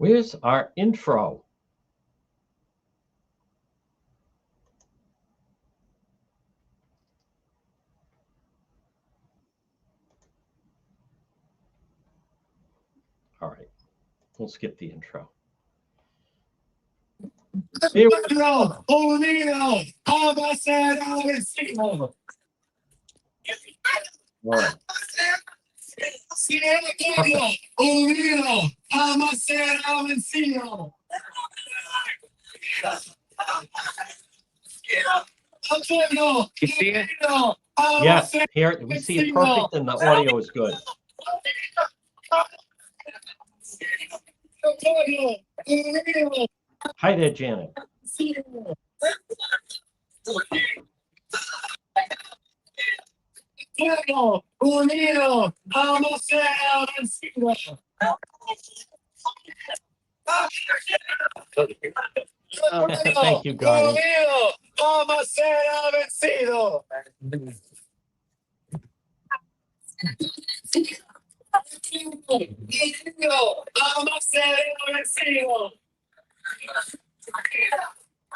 Where's our intro? All right, we'll skip the intro. Here we go. All right. You see it? Yes, here we see it perfect and the audio is good. Hi there, Janet. Thank you, Garden.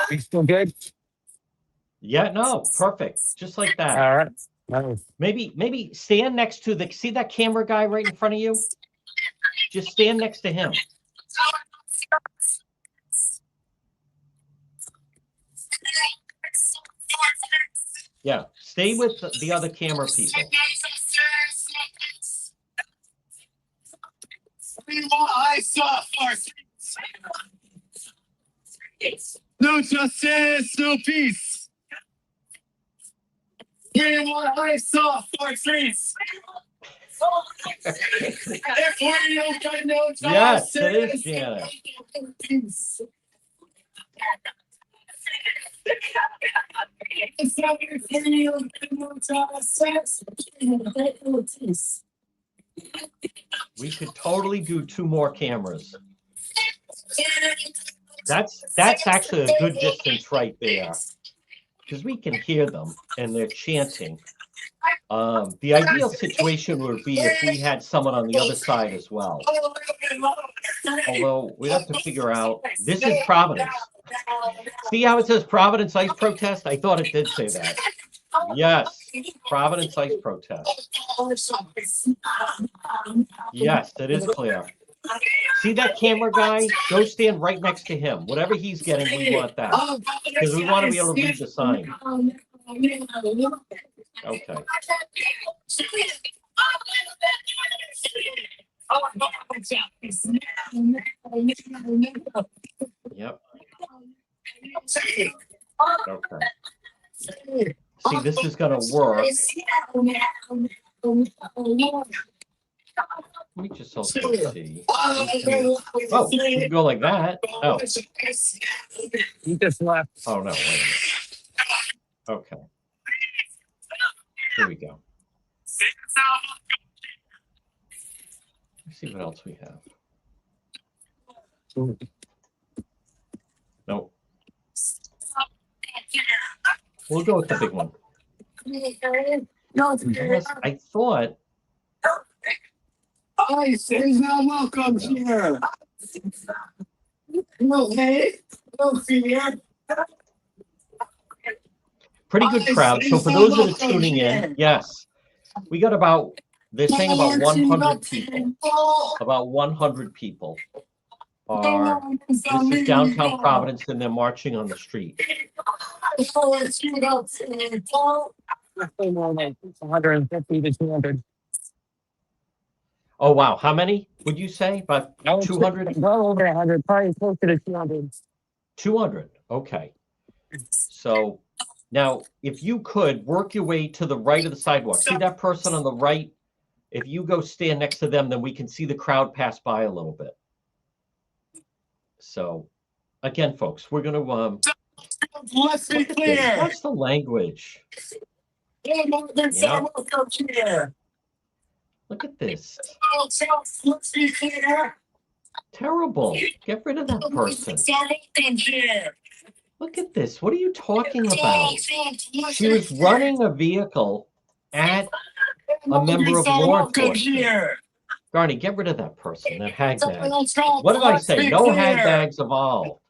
We still good? Yeah, no, perfect. Just like that. All right. Nice. Maybe stand next to the, see that camera guy right in front of you? Just stand next to him. Yeah, stay with the other camera people. No justice, no peace. We want ice off our streets. If we don't get no justice, Yes, it is, Janet. We could totally do 2 more cameras. That's actually a good distance right there, because we can hear them and they're chanting. The ideal situation would be if we had someone on the other side as well. Although we'd have to figure out, this is Providence. See how it says Providence ICE protest? I thought it did say that. Yes, Providence ICE protest. Yes, it is clear. See that camera guy? Go stand right next to him. Whatever he's getting, we want that. Because we want to be able to read the sign. Okay. Yep. Okay. See, this is going to work. Let me just also see. Oh, you can go like that. Oh. You just left. Oh, no. Wait a minute. Okay. Here we go. Let's see what else we have. Nope. We'll go with the big one. Yes, I thought. ICE is not welcome here. No hate, no fear. Pretty good crowd. So for those that are tuning in, yes, we got about, they're saying about 100 people. About 100 people are, this is downtown Providence, and they're marching on the street. More like 150 to 200. Oh, wow. How many would you say? About 200? Well over 100, probably closer to 200. 200. Okay. So now, if you could work your way to the right of the sidewalk, see that person on the right? If you go stand next to them, then we can see the crowd pass by a little bit. So, again, folks, we're going to Let's be clear. What's the language? Yep. Look at this. Let's be clear. Terrible. Get rid of that person. Look at this. What are you talking about? She was running a vehicle at a member of law enforcement. Garney, get rid of that person, that hag bag. Let's go. What did I Let's say? be No hag clear. bags involved. All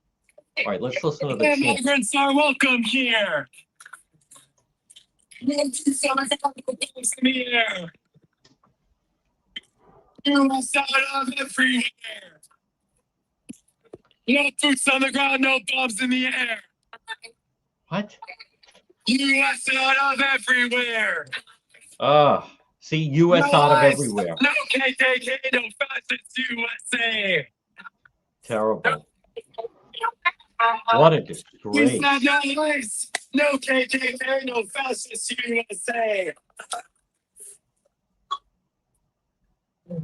right, let's listen to the chant. Immigrants are welcome here. In the air. US out of everywhere. No boots on the ground, no bombs in the air. What? US out of everywhere. See, U.S. No out of ICE, everywhere. no KKK, no fascist USA. Terrible. What a We disgrace. said no ICE, no KKK, no fascist USA. No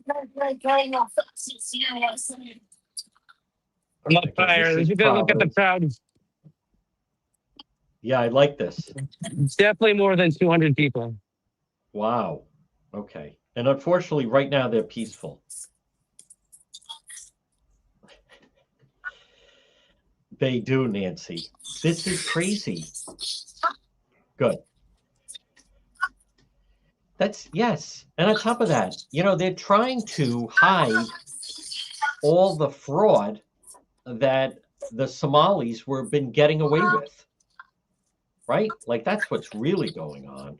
KKK, no fascist USA. I'm up Okay, fire. this is You can look at the Providence. crowd. Yeah, I like this. It's definitely more than 200 people. Wow. Okay. And unfortunately, right now they're peaceful. They do, Nancy. This is crazy. Good. That's yes. And on top of that, you know, they're trying to hide all the fraud that the Somalis were been getting away with. Right? Like that's what's really going on.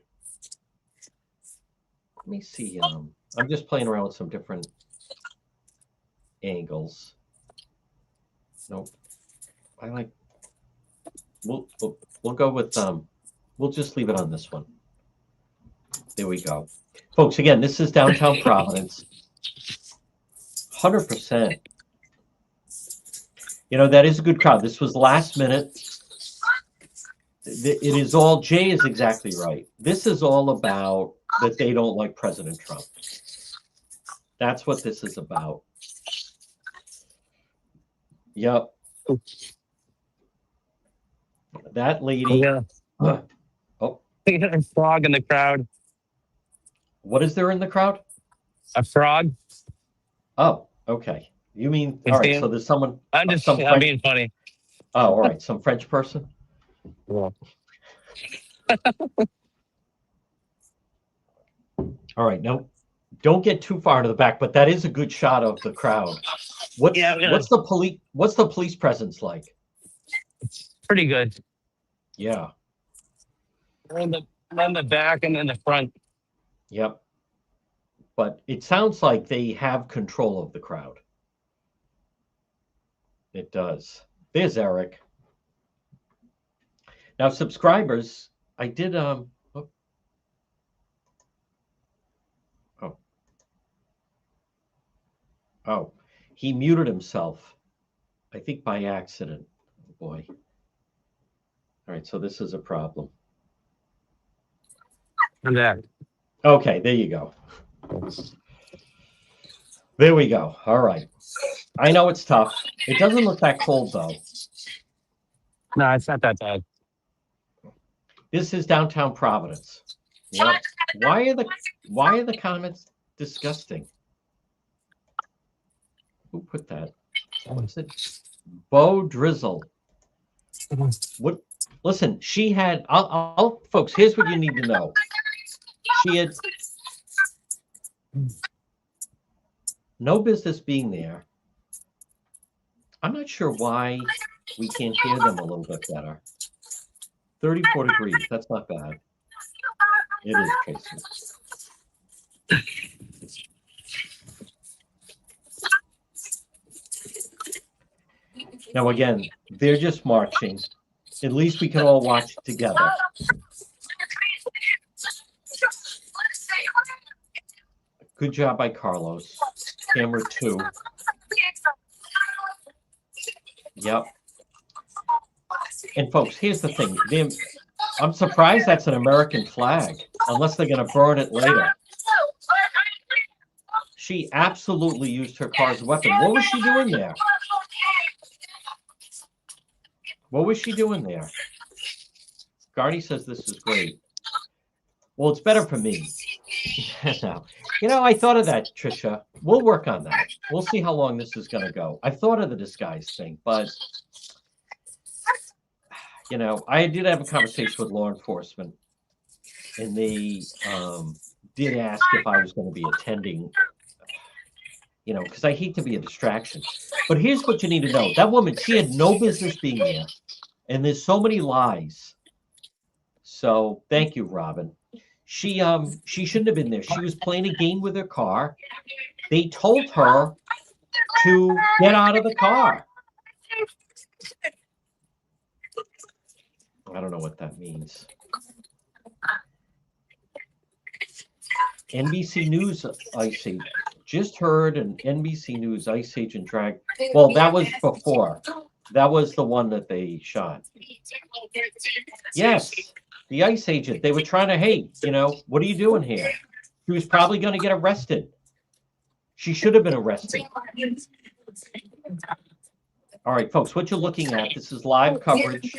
Let me see. I'm just playing around with some different angles. Nope. I like. We'll go with We'll just leave it on this one. There we go, folks. Again, this is downtown Providence. 100%. You know that is a good crowd. This was last minute. It is all. Jay is exactly right. This is all about that they don't like President Trump. That's what this is about. Yep. That lady. Yeah. Oh, A frog in the crowd. what is there in the crowd? A frog. Oh, okay. You mean You all see right? him? So there's someone. I'm just some I'm French. being funny. Oh, all right. Some French person. Yeah. All right. No, don't get too far to the back, but that is a good shot of the crowd. What's What's the police presence like? Pretty good. Yeah. On the back and then the front. Yep. But it sounds like they have control of the crowd. It does. There's Eric. Now, subscribers, I did Oh, he muted himself. I think by accident. Oh boy. All right, so this is a problem. And that. Okay, there you go. There we go. All right. I know it's tough. It doesn't look that cold though. No, it's not that bad. This is downtown Providence. Yep. Why are the comments disgusting? Who put that? What's it? Bo Drizzle. What? Listen, she had. I'll folks. Here's what you need to know. She had no business being there. I'm not sure why we can't hear them a little bit better. 34 degrees. That's not bad. It is, Tracy. Now, again, they're just marching. At least we can all watch it together. Good job by Carlos. Camera 2. Yep. And folks, here's the thing. I'm surprised that's an American flag, unless they're going to burn it later. She absolutely used her car as a weapon. What was she doing there? What was she doing there? Gardy says this is great. Well, it's better for me. No. You know, I thought of that, Trisha. We'll work on that. We'll see how long this is going to go. I thought of the disguise thing, but, you know, I did have a conversation with law enforcement, and did ask if I was going to be attending, you know, because I hate to be a distraction. But here's what you need to know. That woman, she had no business being there. And there's so many lies. So thank you, Robin. She shouldn't have been there. She was playing a game with her car. They told her to get out of the car. I don't know what that means. NBC News ICE agent. Just heard an NBC News ICE agent drag. Well, that was before. That was the one that they shot. Yes, the ICE agent. They were trying to, hey, you know, what are you doing here? She was probably going to get arrested. She should have been arrested. All right, folks, what you're looking at, this is live coverage.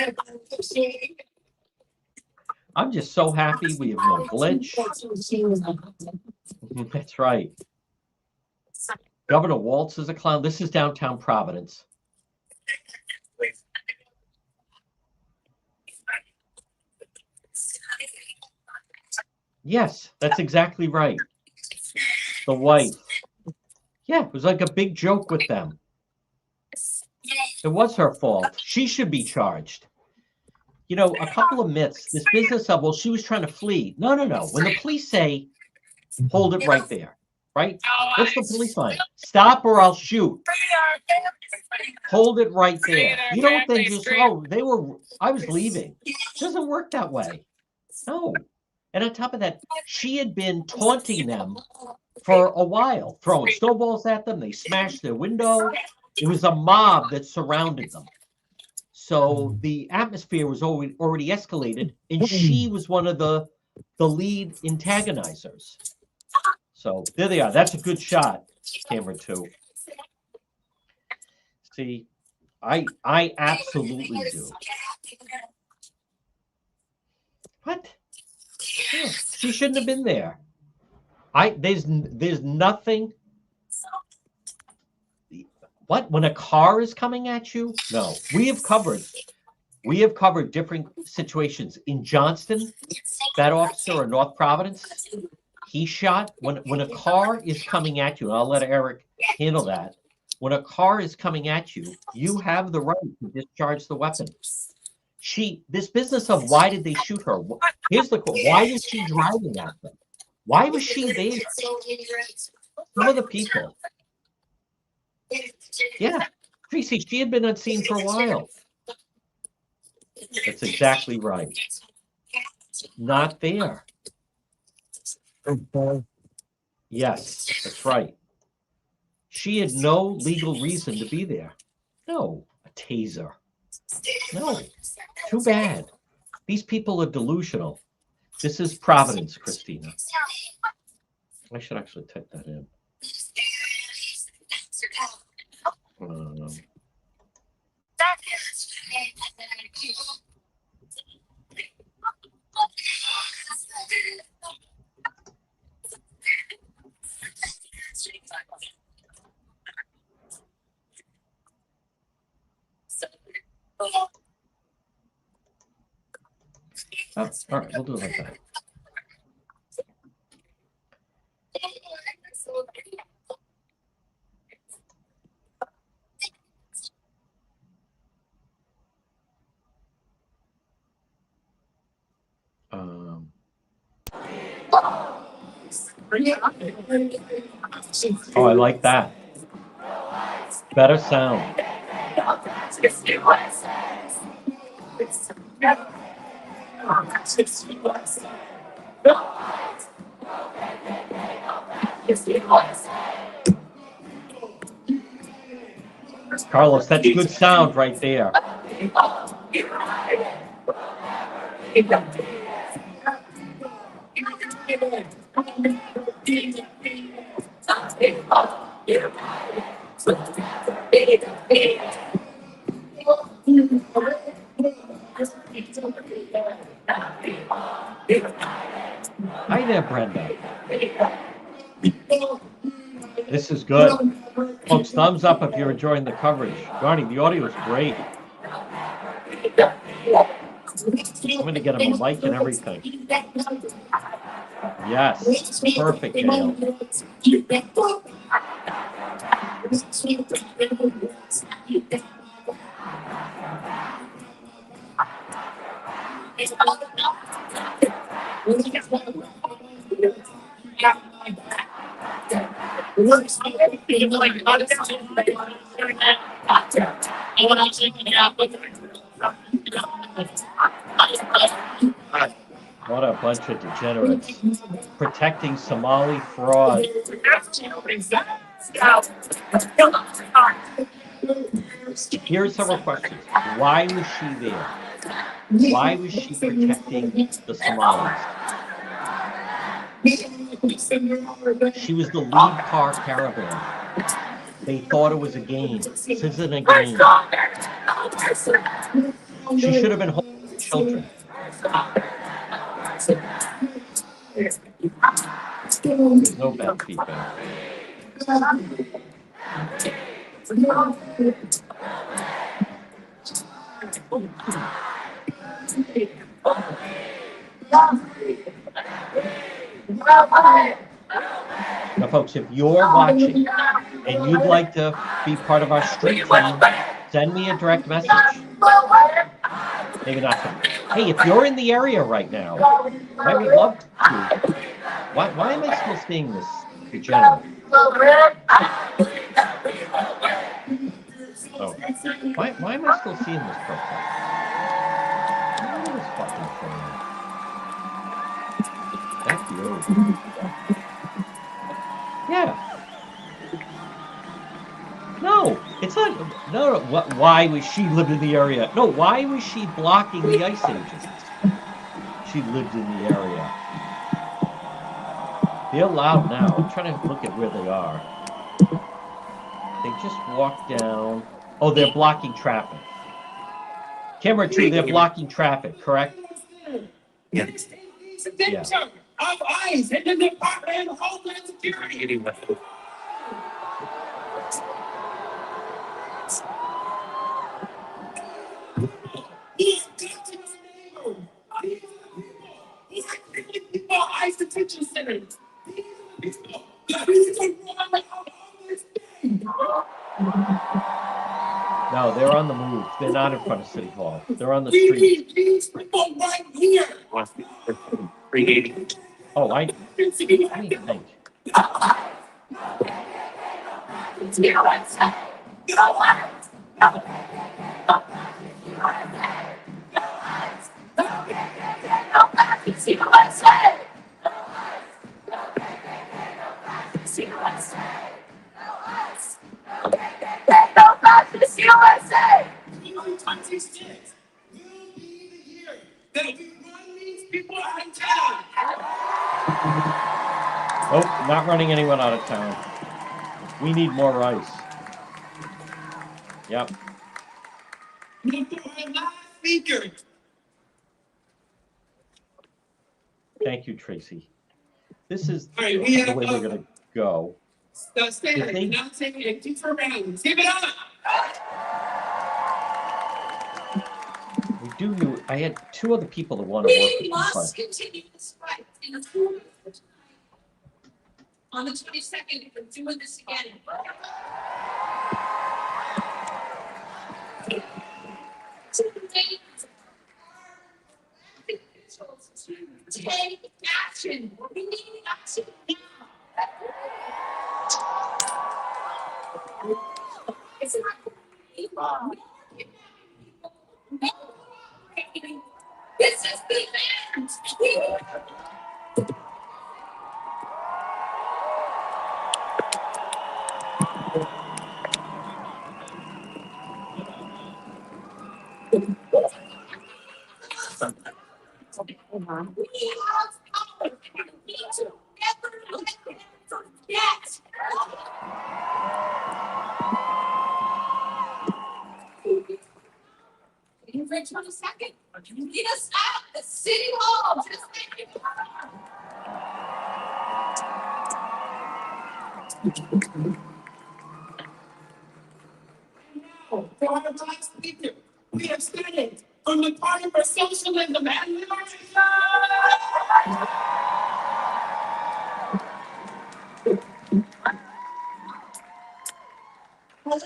I'm just so happy we have no glitch. That's right. Governor Waltz is a clown. This is downtown Providence. Yes, that's exactly right. The wife. Yeah, it was like a big joke with them. It was her fault. She should be charged. You know, a couple of myths. This business of, well, she was trying to flee. No, no, no. When the police say, hold it right there, right? What's the police line? Stop or I'll shoot. Hold it right there. You don't think just, oh, I was leaving. It doesn't work that way. No. And on top of that, she had been taunting them for a while, throwing snowballs at them. They smashed their window. It was a mob that surrounded them. So the atmosphere was already escalated, and she was one of the lead antagonizers. So there they are. That's a good shot, camera 2. See, I absolutely do. What? Yeah, she shouldn't have been there. There's nothing. What? When a car is coming at you? No. We have covered different situations in Johnston. That officer in North Providence, he shot when a car is coming at you. And I'll let Eric handle that. When a car is coming at you, you have the right to discharge the weapon. This business of why did they shoot her? Here's the question. Why was she driving at them? Why was she there? Some of the people. Yeah, Tracy, she had been unseen for a while. That's exactly right. Not there. Yes, that's right. She had no legal reason to be there. No, a taser. No, too bad. These people are delusional. This is Providence, Christina. I should actually type that in. Oh, all right, we'll do it like that. Oh, I like that. Better sound. Carlos, that's good sound right there. Hi there, Brenda. This is good. Folks, thumbs up if you're enjoying the coverage. Johnny, the audio is great. I'm going to get him a mic and everything. Yes, perfect, Gail. What a bunch of degenerates. Protecting Somali fraud. Here's several questions. Why was she there? Why was she protecting the Somalis? She was the lead car caravan. They thought it was a game. This isn't a game. She should have been holding children. There's no bad feedback. Now, folks, if you're watching and you'd like to be part of our street team, send me a direct message. Maybe not. Hey, if you're in the area right now, I would love to. Why am I still seeing this degenerate? Oh, why am I still seeing this protest? Look at this fucking thing. That's you. Yeah. No, it's not. No. Why was she lived in the area? No. Why was she blocking the ICE agents? She lived in the area. They're loud now. I'm trying to look at where they are. They just walked down. Oh, they're blocking traffic. Camera 2, they're blocking traffic, correct? Yeah. Yeah. Of ICE and the Department of Homeland Security. ICE detention centers. No, they're on the move. They're not in front of City Hall. They're on the street. These people right here. Oh, let me think. Nope, not running anyone out of town. We need more ICE. Yep. Thank you, Tracy. This is the way we're going to go. We do. I had 2 other people that want to work with We me, must continue this fight in the full on the 22nd, we're doing this again. Take action. We need action now. It's not people. This is the end. We have power. We need to never let them forget. February 22nd, meet us at the City Hall. Just like you Now, for our last speaker, we have started from the Party for Socialism and Liberation. Hello.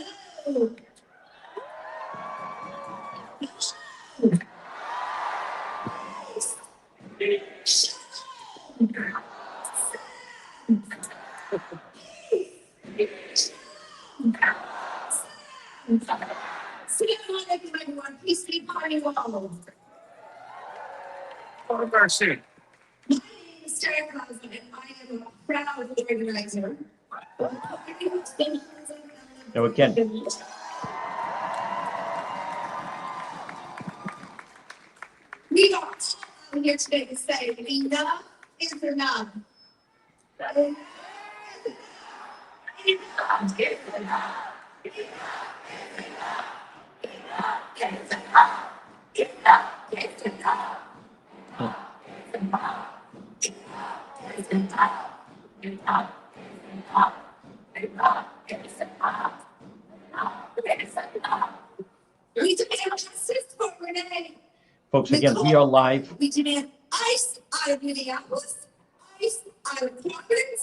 See you on everyone. Peace be upon you all. Oh, mercy. My name is Sarah Cosman, and I am a proud organizer. Now again, We are all here today to say enough is enough. We demand justice for Renee. folks, again, we are live. We demand ICE out of Minneapolis, ICE out of Providence.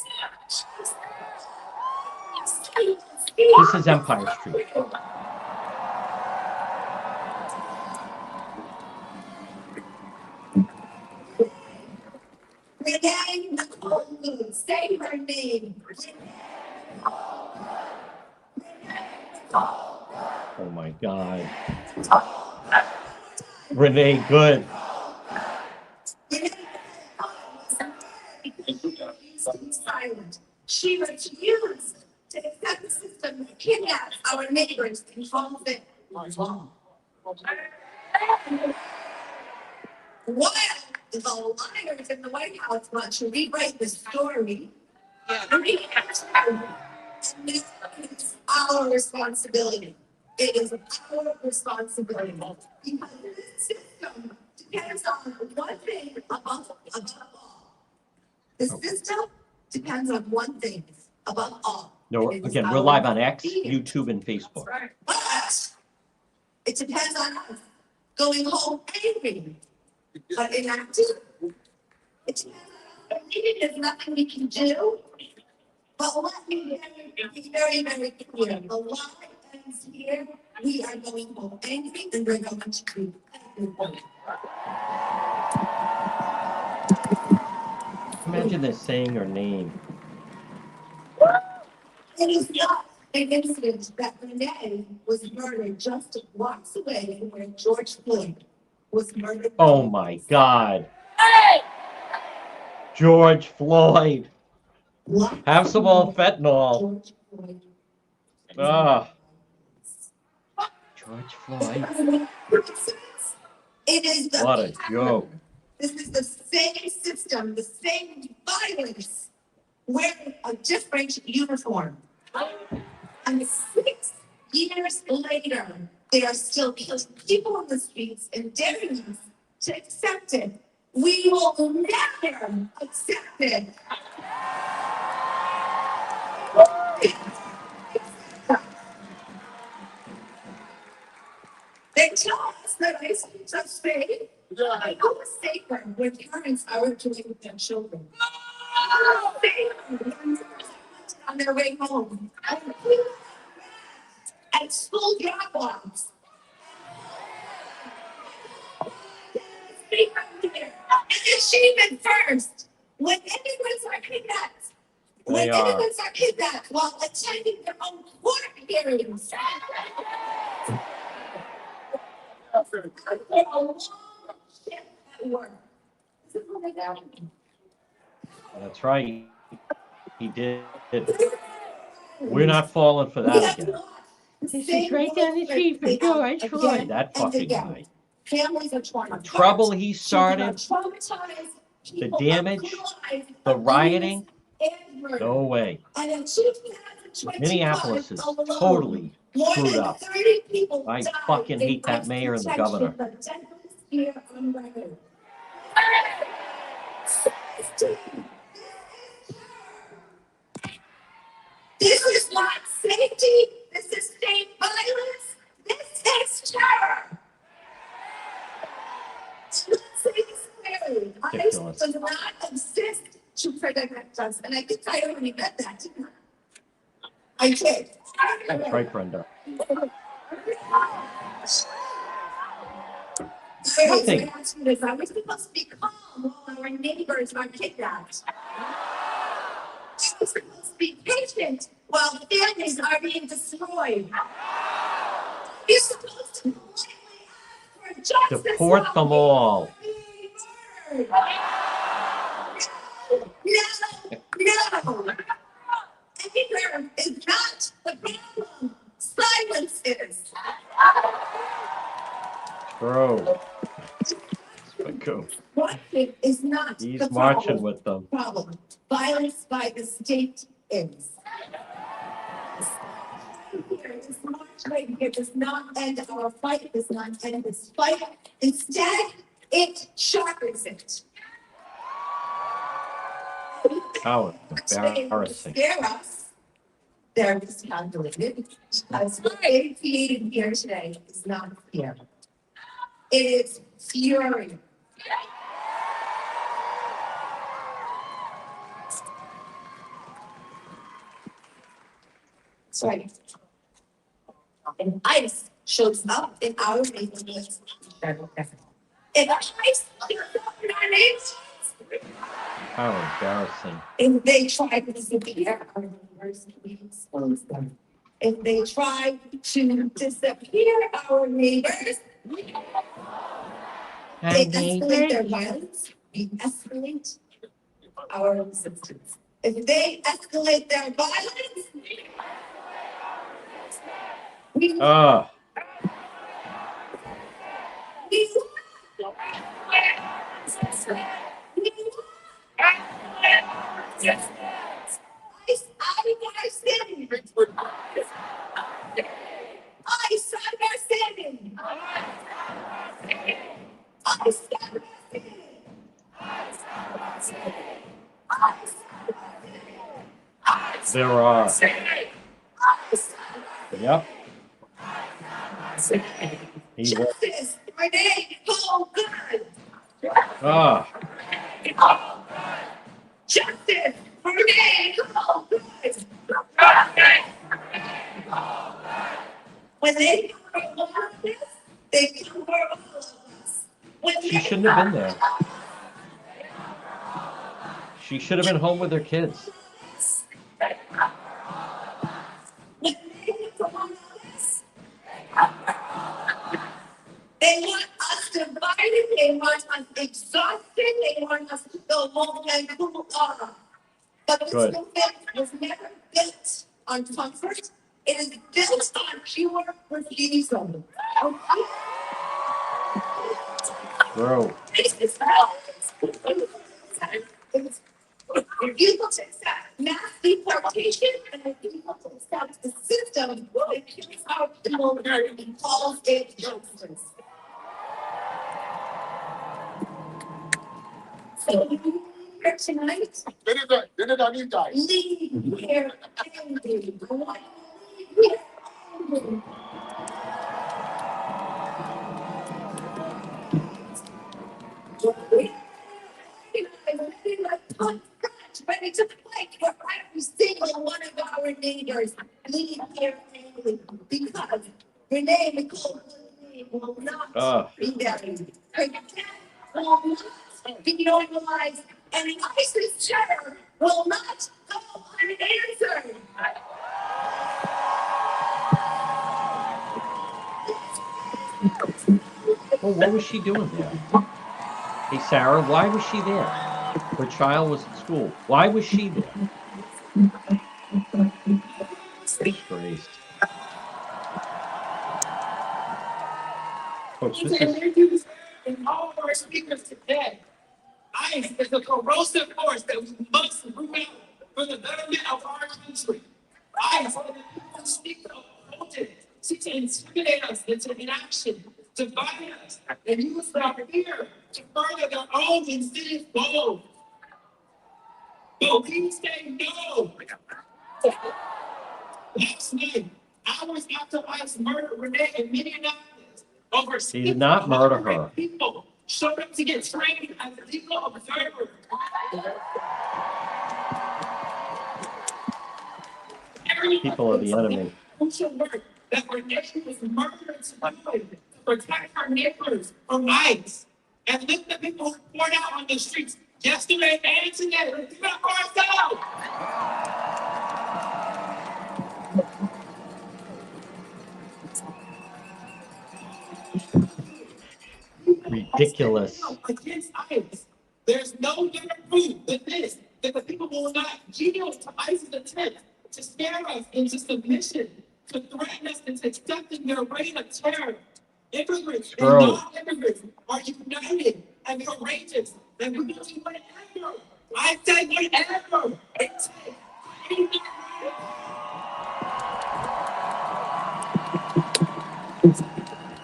This is Empire Street. Renee Nicole Wood, say her name. Oh my God. Renee, good. Silent. She refused to accept the system that kidnaps our neighbors and controls it. While the liars in the White House want to rewrite the story, it's our responsibility. It is our responsibility because this system depends on one thing above all. The system depends on one thing above all. No, and it is again, we're our live on X, freedom. YouTube, and Facebook. But it depends on us going home angry, but inactive. It depends on us. There's nothing we can do. But let me be very, very clear. The lie ends here. We are going home angry, and we're going to do everything. Imagine this saying her name. It is not an incident that Renee was murdered just blocks away from where George Floyd was murdered. Oh my God. George Floyd. Have some old fentanyl. George Floyd. Ah. George Floyd. It is the What a joke. This is the same system, the same violence, wearing a different uniform. And 6 years later, they are still killing people on the streets and daring us to accept it. We will never accept it. They tell us that ICE keeps us safe. I know it's safer when parents are doing with their children. Safer on their way home. At school drop-offs. And achievement first. When immigrants are kidnapped. When immigrants are kidnapped while attending their own court hearings. For a long shift at work. This is what I got. That's right. He did. We're not falling for that again. This is right down the street from George Floyd. That fucking guy. Families are trying to Trouble he started, the damage, the rioting, no way. Minneapolis is totally screwed up. I fucking hate that mayor and the governor. This is not safety. This is state violence. This is terror. Let's say this clearly. ICE does not exist to protect us. And I think I already meant that, didn't I? I did. That's right, Brenda. Nothing. Are we supposed to be calm while our neighbors are kidnapped? Are we supposed to be patient while families are being destroyed? You're supposed to politely ask for justice. Deport them all. No. Anger is not the problem. Silence is. Bro. Go. Watching is not He's the marching with them. problem. Violence by the state is. This march right here does not end our fight, does not end this fight. Instead, it sharpens it. How They embarrassing. scare us. They're miscalculated. Because what they created here today is not fear. It is fury. Sorry. And ICE shows up in our neighborhoods. And ICE shows up in our neighborhoods. How embarrassing. If they try to disappear, our neighbors, we expose them. If they try to disappear our neighbors, they escalate their violence, we escalate our resistance. If they escalate their violence, we Ah, there are. Yep. He will. Justice, Renee, oh good. Ah, Justice, Renee, oh good. When they come for all of this, they come for all of us. When she they shouldn't have been there. She should have been home with her kids. When they come for all of this, they want us divided, they want us exhausted, they want us to go home and cool off. But this Good. movement was never built on comfort. It is built on pure refusal. Bro. It's refusal to accept mass deportation and refusal to accept the system that kills our people and calls it justice. So here tonight, leave here angry. I want you to leave here angry. Ready to fight for every single one of our neighbors. Leave here angry because Renee Nicole will not be buried. Her death will not be normalized, and the ISIS terror will not go unanswered. Well, what was she doing there? Hey, Sarah, why was she there? Her child was at school. Why was she there? Disgrace. Folks, this is... And all of our speakers today, ICE is a corrosive force that we must root out for the betterment of our country. ICE will speak of it, to intimidate us into inaction, to bind us, and use our fear to further their own insidious goals. But we say no. Last night, hours after ICE murdered Renee in Minneapolis, over He did not murder her. people showed up to get trained as legal observers. People are the enemy. That our nation was murdered to protect our neighbors from ICE and lift the people who poured out on the streets yesterday and today. Let's give it up for ourselves. Ridiculous. Against ICE. There's no better proof than this, that the people will not yield to ICE's attempt to scare us into submission, to threaten us into accepting their reign of terror. Immigrants and non-immigrants are united and courageous, and we will do whatever. I say whatever it takes.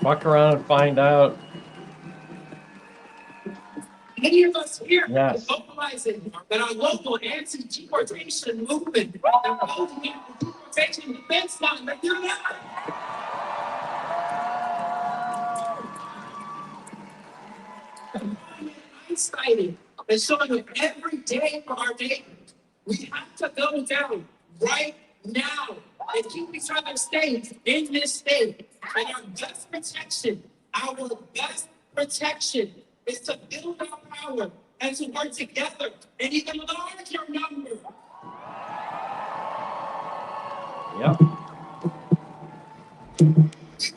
Fuck around and find out. Many of us here Yes. are vocalizing that our local anti-deportation movement and voting in the deportation defense line, but they're not. ICE fighting is showing up every day for our neighbors. We have to go down right now and keep each other safe in this state. And our best protection is to build our power and to work together in even larger numbers. Yep.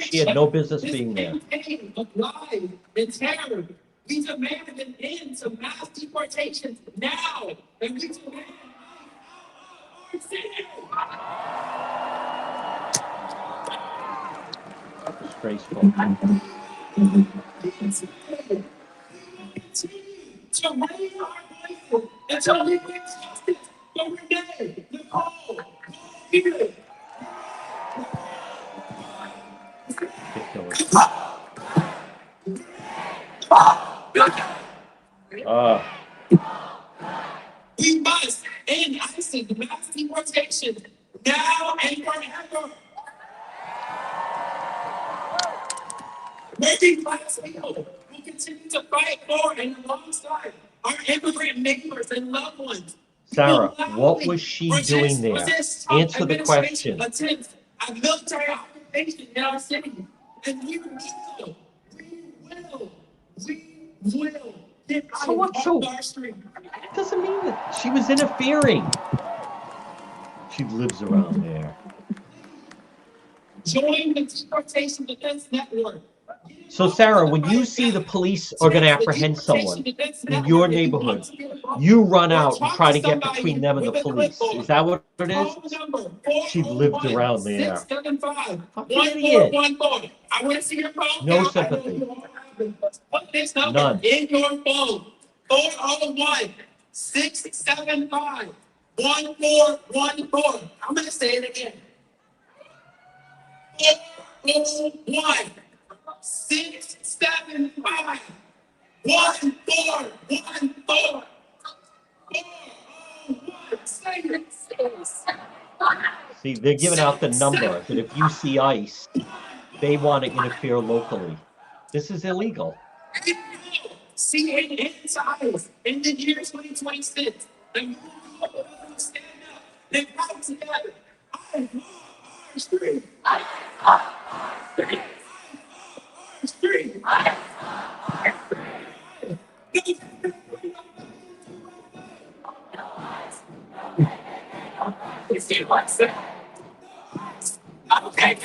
She had no business being there. This campaign of lies and terror, we demand an end to mass deportations now, and we demand our city. Disgraceful. To raise our voices until we get justice for Renee, Nicole, Peter. Ridiculous. We must end ICE's mass deportation now and forever. Working class people will continue to fight for and alongside our immigrant neighbors and loved ones. Sarah, what was she doing there? Answer the question. Attempts at military occupation in our city. And we will get So what? out So of our street. it doesn't mean that she was interfering. She lives around there. Join the Deportation Defense Network. So, Sarah, when you see the police are going to apprehend someone in your neighborhood, you run out and try to get between them and the police. Is that what it is? She lived around there. Fucking idiot. I want to see your phone. No sympathy. Put this number None. in your phone. 401 675 1414. I'm going to say it again. 401 675 1414. See, they're giving out the number that if you see ICE, they want to interfere locally. This is illegal. CNN size in the year 2026. And you stand up and fight together. I love our street. Street. Okay.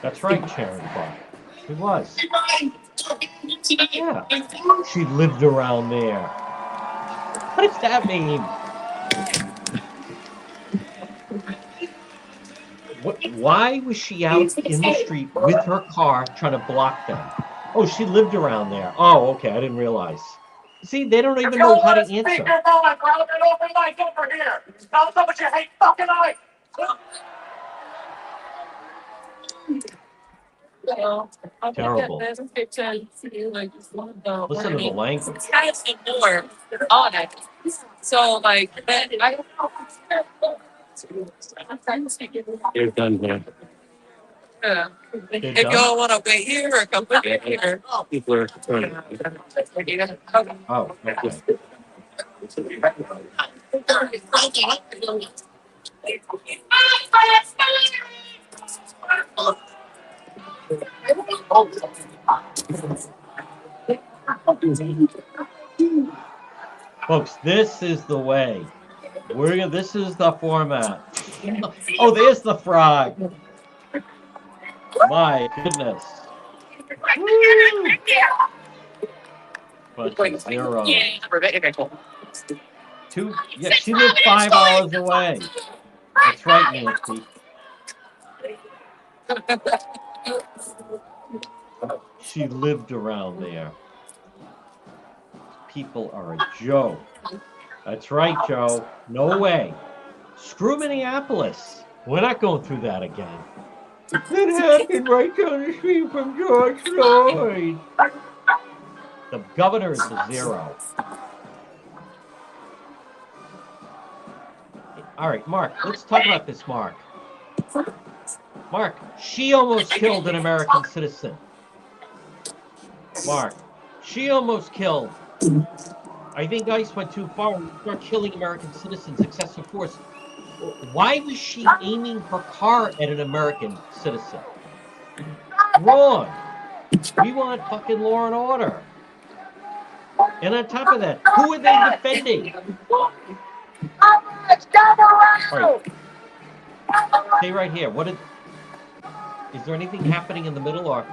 That's right, Sharon Clark. She was. Yeah. She lived around there. What does that mean? Why was she out in the street with her car trying to block them? Oh, she lived around there. Oh, okay, I didn't realize. See, they don't even know how to answer. Terrible. Listen to the language. So like You're done here. Yeah. They're If done? y'all want to wait here or come with me here. People are turning. Oh, okay. Folks, this is the way. This is the format. Oh, there's the frog. My goodness. Woo! Bunch of zeros. Yeah, she lived 5 hours away. That's right, Nancy. She lived around there. People are a joke. That's right, Joe. No way. Screw Minneapolis. We're not going through that again. That happened right down the street from George Floyd. The governor is a zero. All right, Mark, let's talk about this, Mark. Mark, she almost killed an American citizen. Mark, she almost killed. I think ICE went too far and start killing American citizens, excessive force. Why was she aiming her car at an American citizen? Wrong. We want fucking law and order. And on top of that, who are they defending? All right. Stay right here. Is there anything happening in the middle, or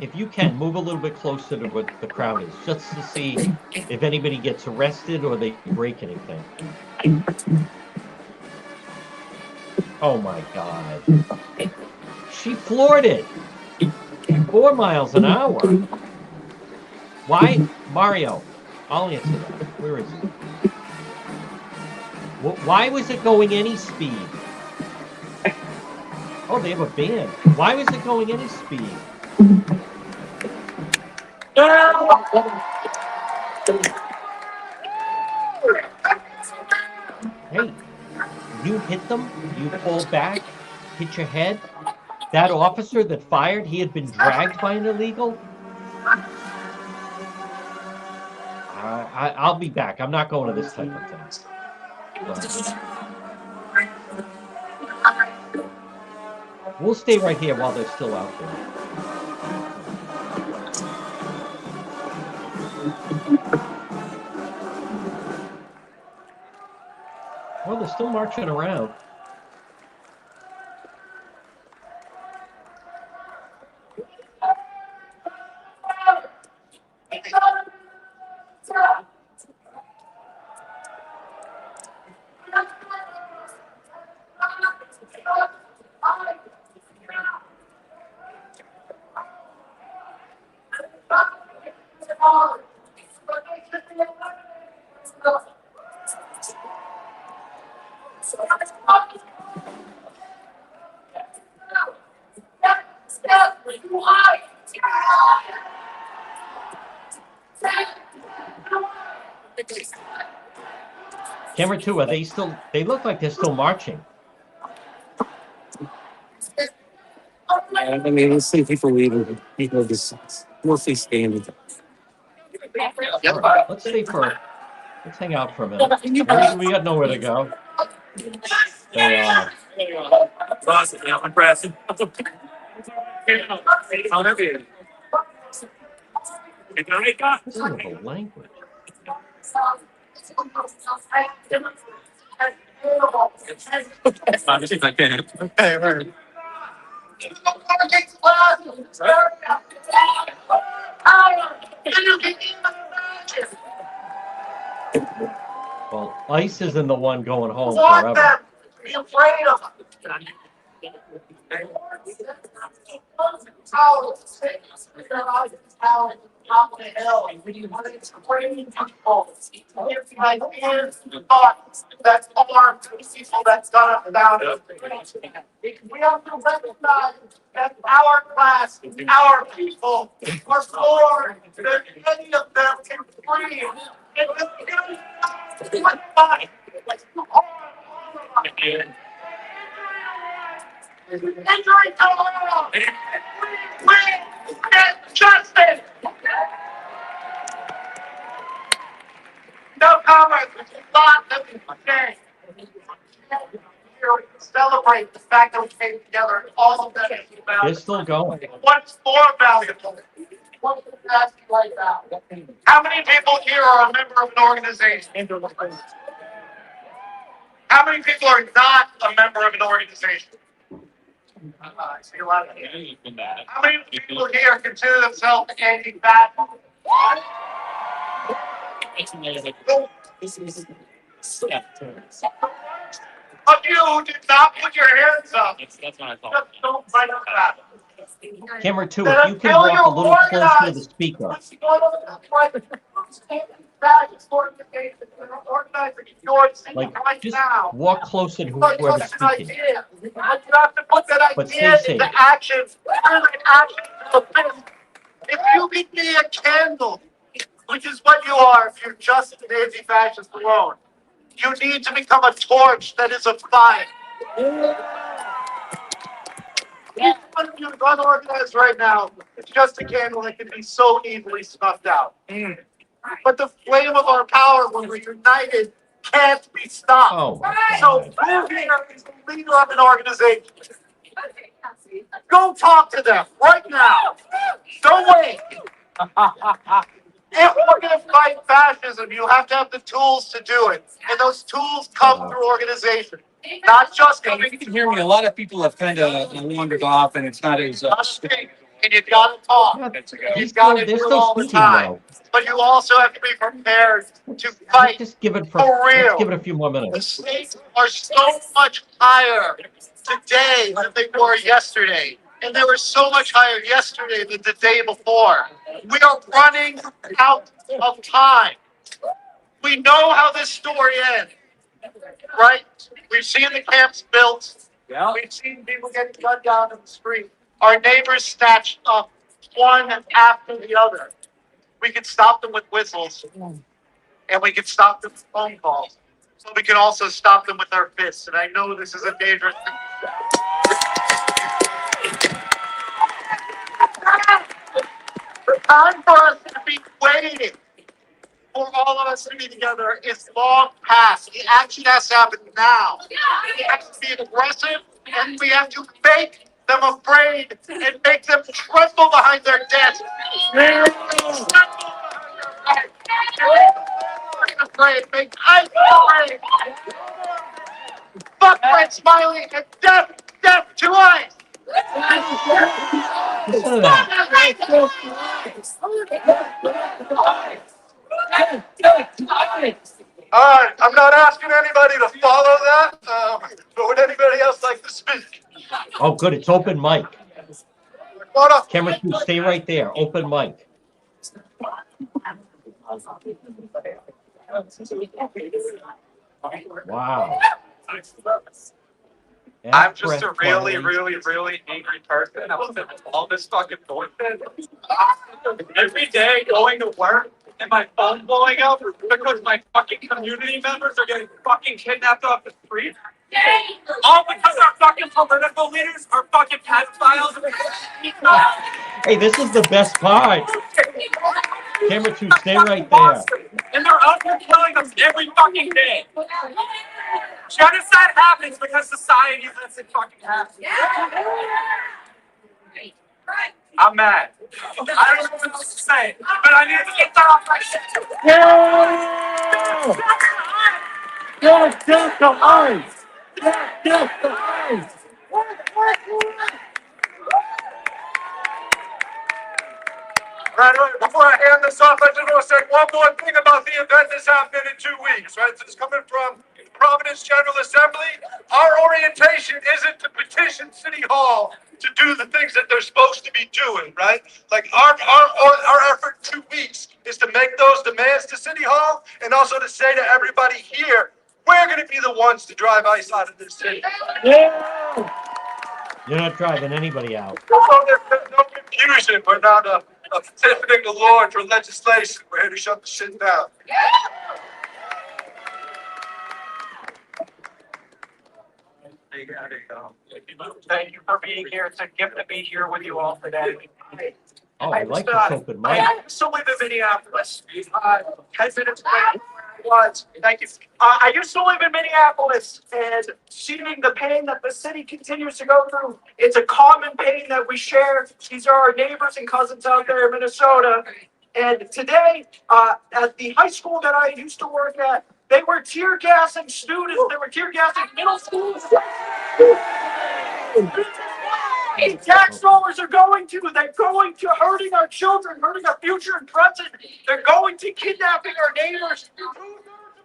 if you can move a little bit closer to what the crowd is, just to see if anybody gets arrested or they break anything. Oh my God. She floored it. 4 miles an hour. Why? Mario, I'll answer that. Where is he? Why was it going any speed? Oh, they have a band. Why was it going any speed? Hey, you hit them, you pull back, hit your head. That officer that fired, he had been dragged by an illegal. I'll be back. I'm not going to this type of thing. We'll stay right here while they're still out there. Well, they're still marching around. Camera 2, are they still? They look like they're still marching. I mean, let's see people leaving. People just mostly standing. All right, let's hang out for a minute. We got nowhere to go. They are. Listen to the language. Well, ICE isn't the one going home forever. That's armed people that's gone about it. We have to recognize that our class, our people are more than any of them can breathe. Injury to law. We get justice. No comment. It's not that we say. Here we celebrate the fact that we came together and all of that is about. They're still going. What's more valuable? What does that right now? How many people here are a member of an organization? How many people are not a member of an organization? I see a lot of you. How many people here consider themselves anti-fat? Of you who did not put your hands up, just don't fight on that. Camera 2, if you can walk a little closer to the speaker. Like, just walk closer to whoever's speaking. You have to put that But stay idea safe. into action. If you give me a candle, which is what you are if you're just an anti-fascist alone, you need to become a torch that is a fire. Each one of you is unorganized right now. It's just a candle that can be so easily snuffed out. But the flame of our power, when we're united, can't be stopped. Oh, my So God. who here is the leader of an organization? Go talk to them right now. Don't wait. If we're going to fight fascism, you have to have the tools to do it. And those tools come through organization. Not just Yeah, coming you can hear me. A lot of people have kind of wandered off, and it's not as. and you got to talk. They're Got to they're do it still all the speaking, time. though. But you also have to be prepared to fight. Just give it For let's real. give it a few more The minutes. stakes are so much higher today than they were yesterday. And they were so much higher yesterday than the day before. We are running out of time. We know how this story ends, right? We've seen the camps built. Yeah. We've seen people getting gunned down in the street. Our neighbors snatched up one after the other. We could stop them with whistles, and we could stop them with phone calls. So we can also stop them with our fists. And I know this is a dangerous thing. The time for us to be waiting for all of us to be together is long past. The action has to happen now. We have to be aggressive, and we have to make them afraid and make them tremble behind their desks. Tremble behind their desks. Afraid. Make us afraid. Fuck Fred Smiley and death to us. Listen to that. All right, I'm not asking anybody to follow that, but would anybody else like to speak? Oh, good. It's open mic. What up? Camera 2, stay right there. Open mic. Wow. I'm just a really angry person. I was in all this fucking bullshit. Every day going to work and my phone blowing up because my fucking community members are getting fucking kidnapped off the street. All because our fucking political leaders are fucking pedophiles. Hey, this is the best part. Camera 2, stay right there. And they're out here killing us every fucking day. Genocide happens because society lets it fucking happen. I'm mad. I don't know what else to say, but I need to get that off my shit. Right, before I hand this off, I just want to say one more thing about the event that's happening in 2 weeks, right? This is coming from Providence General Assembly. Our orientation isn't to petition City Hall to do the things that they're supposed to be doing, right? Like our effort in 2 weeks is to make those demands to City Hall and also to say to everybody here, we're going to be the ones to drive ICE out of this city. You're not driving anybody out. So there's no confusion. We're not petitioning the Lord for legislation. We're here to shut the shit down. Thank you for being here. It's a gift to be here with you all today. Oh, I like the open mic. I used to live in Minneapolis. 10 minutes away from where I was. Thank you. I used to live in Minneapolis, and seeing the pain that the city continues to go through, it's a common pain that we share. These are our neighbors and cousins out there in Minnesota. And today, at the high school that I used to work at, they were tear gassing students. They were tear gassing middle schools. Tax dollars are going to, they're going to hurting our children, hurting our future and present. They're going to kidnapping our neighbors. 2/3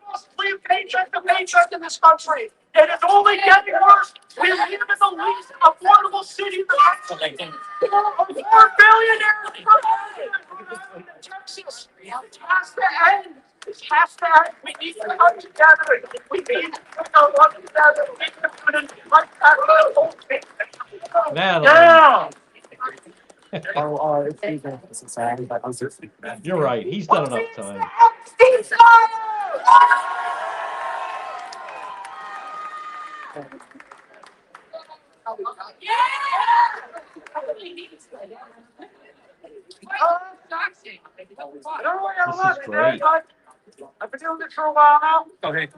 of us live paycheck to paycheck in this country. And it's only getting worse. We live in the least affordable city in the country. There are 4 billionaires in Texas. It has to end. This has to end. We need to come together. We need to come together. We need to put in like that whole thing. Madeline, Down. It's sad, but I'm just. you're right. He's done enough time. This is great. I've been doing this for a while now. Okay.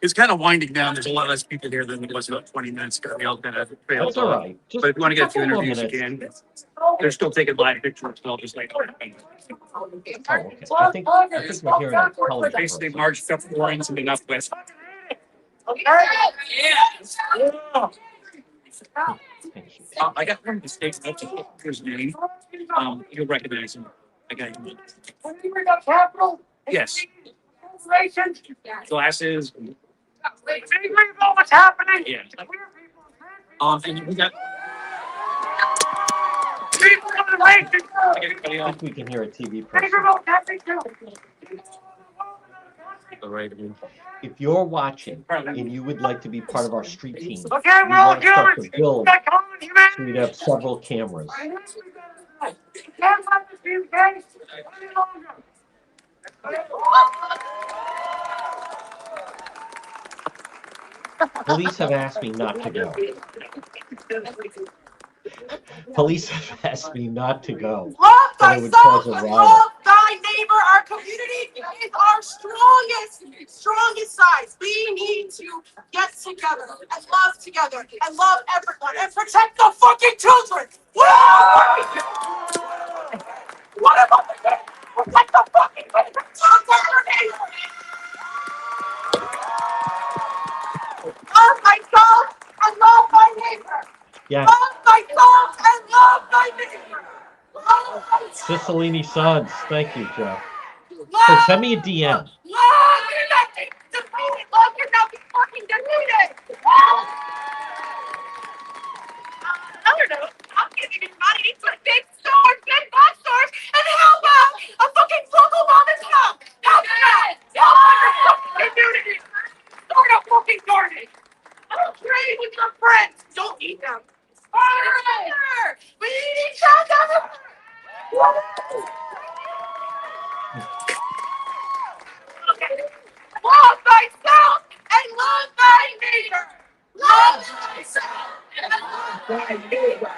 It's kind of winding down. There's a lot less people here than there was about 20 minutes ago. We all kind of failed That's all off. right. Just But if you want to get a few couple more interviews, you minutes. can. They're still taking live pictures, so I'll just like. Oh, okay. I think we're hearing a television. Basically, person. marched up the lines in the Northwest. Okay. Thank you. I got one mistake. That's his name. You'll recognize him. I got him. When we were at Capitol. Yes. Corporations. Glasses. They agree about what's happening. Yeah. Queer people, And we got. people in the race. I think we can hear a TV Think person. about that thing too. All right. If you're watching and you would like to be part of our street team, Okay, we we're all want to start humans. to build That common so we'd humanity. have several cameras. Can't let this be the case any longer. Police have asked me not to go. Police have asked me not to go. Love But it would thyself cause a and riot. love thy neighbor. Our community is our strongest size. We need to get together and love together and love everyone and protect the fucking children. What about the kids? Protect the fucking children. Love thyself and love thy neighbor. Yeah, Love thyself and love thy neighbor. Love thyself. Cicilline Sons. Thank you, Jeff. So Love. send me a DM. Love, you're not being defeated. Love, you're not being fucking defeated. Another note, I'm giving you money to big stores, big box stores, and help out a fucking local mom and pop. Help them out. Help your fucking community. Start a fucking garden. Don't trade with your friends. Don't eat them. Fire! We need each other. Love thyself and love thy neighbor. Love thyself and love thy neighbor.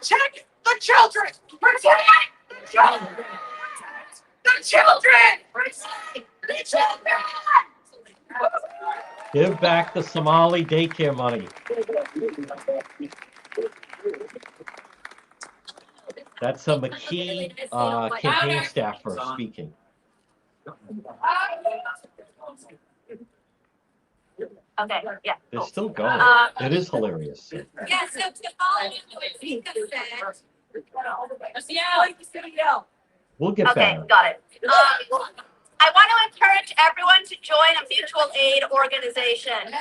Protect the children. Protect the children. Protect the children. Protect the children. Give back the Somali daycare money. That's a McKee campaign staffer speaking. Okay, yeah. They're still going. It is hilarious. Yeah, so to follow what Vika said. Yeah. We'll get Okay, better. got it. I want to encourage everyone to join a mutual aid organization.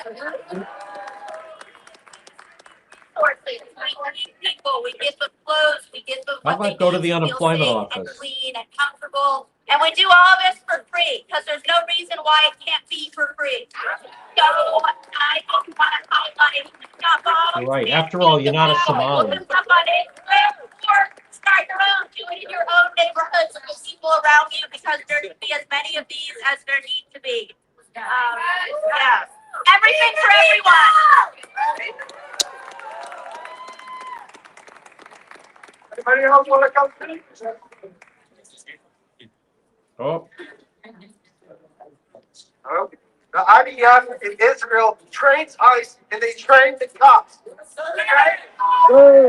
People, we give them clothes, we give them How what they about go to need the feel unemployment safe office? and clean and comfortable, and we do all this for free because there's no reason why it can't be for free. So I hope you want to highlight You're right. After all, you're not a Somali. Look at somebody, or start your own, do it in your own neighborhoods with people around you because there should be as many of these as there need to be. Yeah. Everything for everyone. Anybody else want to come speak? Oh, Oh, the IDF in Israel trains ICE and they train the cops. Train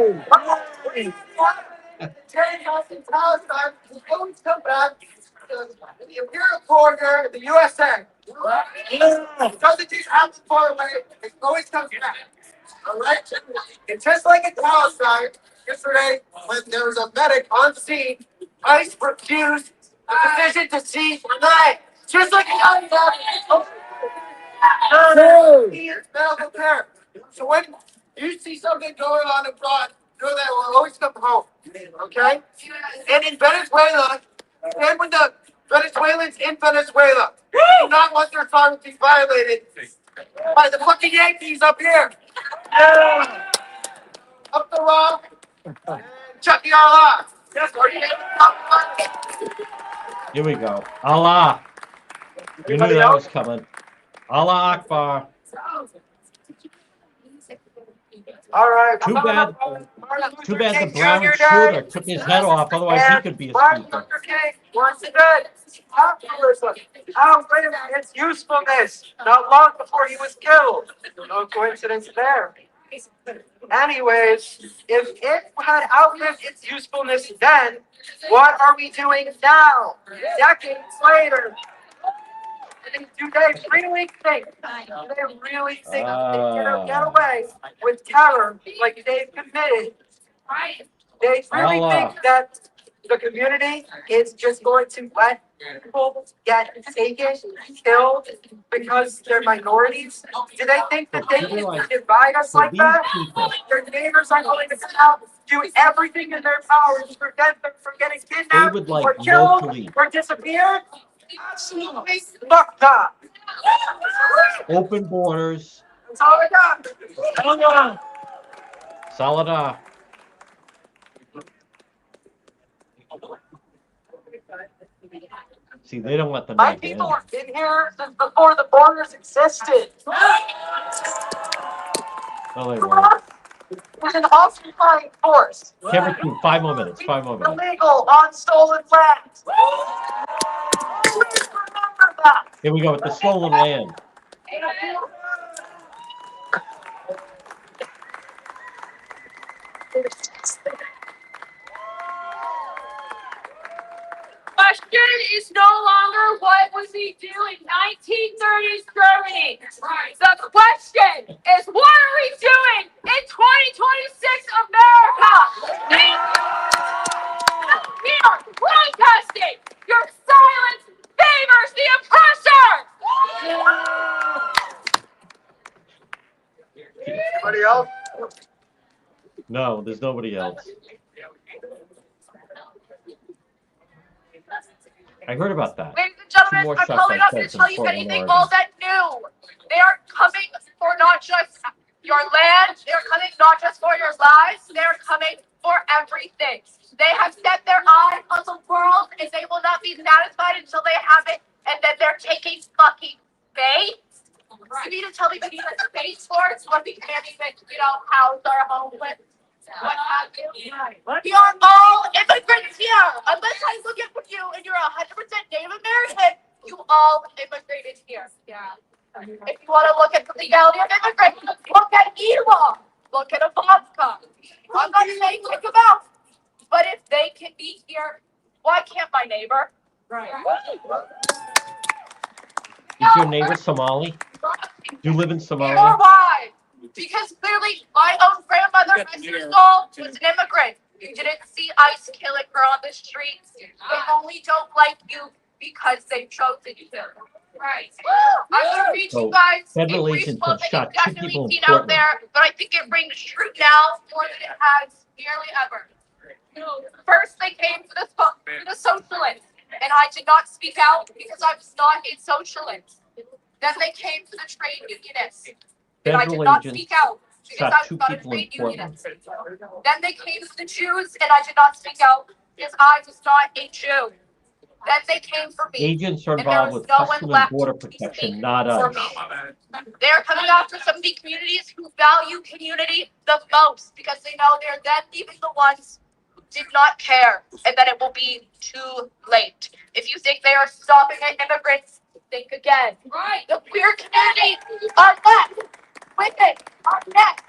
us in Palestine, we always come back to the imperial corridor, the USA. It doesn't just happen far away, it always comes back. All right? And just like in Palestine, yesterday, when there was a medic on scene, ICE refused the decision to seize the knife. Just like in Palestine. He is medical care. So when you see something going on abroad, know that we'll always come home. Okay? And in Venezuela, and with the Venezuelans in Venezuela, do not want their sovereignty violated by the fucking Yankees up here. Up the rock, and Chucky Allah. Yes, here we go. Allah. You knew Anybody that else? was coming. Allah Akbar. All right. Too bad. Martin Too Luther bad the King brown Jr. shooter died. took his head off. Otherwise, he could be a Martin speaker. Luther King was dead. Capitalism. How great its usefulness not long before he was killed. No coincidence there. Anyways, if it had outlived its usefulness then, what are we doing now? Decades later. Do they really think they can get away with terror like they've committed? They really Allah. think that the community is just going to let people get taken, killed because they're minorities? Do they think that they can divide us For like these that? people, Their neighbors are going to come out, do everything in their power to prevent them from getting they kidnapped would like or no killed police. or disappeared? Absolutely fuck that. Open borders. That's all I got. Saladah. See, they don't let them My back in. people have been here since before the borders existed. No, they won't. It's an occupying force. Cameron, 5 more minutes. 5 more minutes. Illegal on stolen land. Please remember that. Here we go with the stolen land. Question is no longer what was he doing 1930s Germany. The question is what are we doing in 2026 America? We are protesting. Your silence favors the oppressor. Anybody else? No, there's nobody else. I heard about that. Ladies and Two gentlemen, more I'm shots calling I up to said tell from you Portland, anything Oregon. all that new. They are coming for not just your land, they're coming not just for your lives, they're coming for everything. They have set their eyes on the world and they will not be satisfied until they have it, and then they're taking fucking space. You mean to tell me we need a space force when we can't even, house our homeless? What have you? We are all immigrants here. Unless I look at you and you're 100% Native American, you all immigrated here. Yeah. If you want to look at the legality of immigrants, look at Ela. Look at Ivanka. I'm not saying kick them out, but if they can be here, why can't my neighbor? Right. Is your neighbor Somali? Do you live in Or Somalia? why? Because clearly my own grandmother, Mr. Saul, was an immigrant. You didn't see ICE kill a girl on the streets. They only don't like you because they've chosen you. Right. I'm gonna read So, you guys a federal brief agents book have that shot you've 2 definitely people in seen out Portland. there, but I think it rings true now more than it has nearly ever. First, they came for the socialists, and I did not speak out because I was not a socialist. Then they came for the trade unionists, and I did Federal not agents speak out because shot I was 2 not a people in trade Portland. unionist. Then they came for the Jews, and I did not speak out because I was not a Jew. Then they came for me. Agents are And there involved was with no one Customs and left Border to speak Protection, not for us. me. They're coming after some of the communities who value community the most because they know they're then leaving the ones who did not care and that it will be too late. If you think they are stopping at immigrants, think again. Right. The queer community are left. Women are next.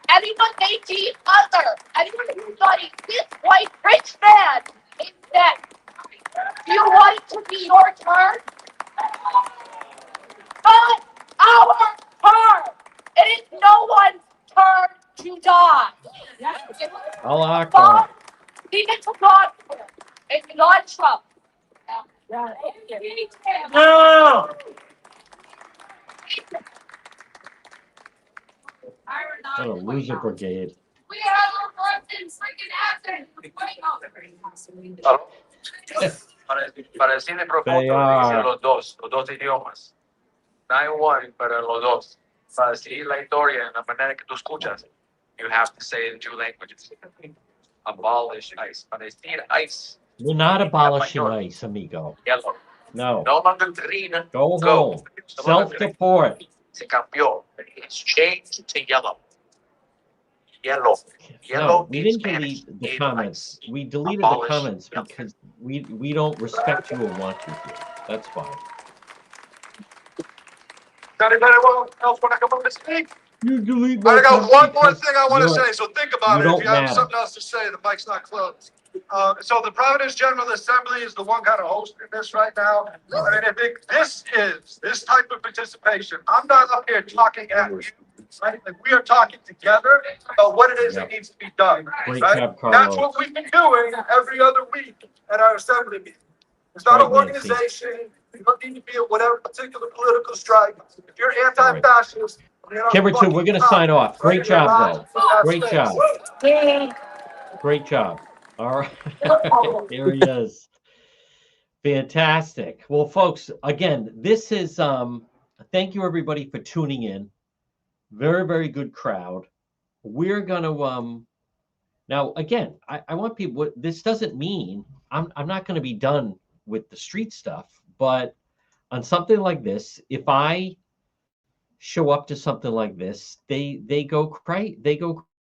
Anyone they deem other. Anyone who's not a cis white rich man is next. Do you want it to be your turn? Not our turn. It is no one's turn to die. Allah God, Akbar. leave it to God. It's not Trump. No. What a loser brigade. We have our friends freaking accent. Para el cine They profundo, dice are. los dos idiomas. 9-1 para los dos. Para seguir la historia en la manera que tú escuchas, you have to say in 2 languages. Abolish ICE. Para decir ICE, We're not abolishing ICE, amigo. yellow. No. No longer green, Go go. home. Self-deport. Se cambió. It's changed to yellow. Yellow. No, Yellow we in didn't Spanish. delete the Is comments. ICE. We deleted the Abolish. comments because we don't respect you or want you here. That's fine. Anybody else want to come up and speak? You delete I got one more because thing I want to you're- say, so think about you it. If don't you have matter. something else to say, the mic's not closed. So the Providence General Assembly is the one kind of hosting this right now. I mean, I think this type of participation. I'm not up here talking at you, right? Like, we are talking together about what it is that needs to be done, Great right? job, That's Carlos. what we've been doing every other week at our assembly meeting. It's not an Right, Nancy. organization. You don't need to be at whatever particular political stripe. If you're anti-fascist, Kimber 2, we're going to sign off. Great job, though. Great job. Great job. All right. There he is. Fantastic. Well, folks, again, this is thank you everybody for tuning in. Very, very good crowd. We're gonna now again, I want people, this doesn't mean I'm not gonna be done with the street stuff, but on something like this, if I show up to something like this, they go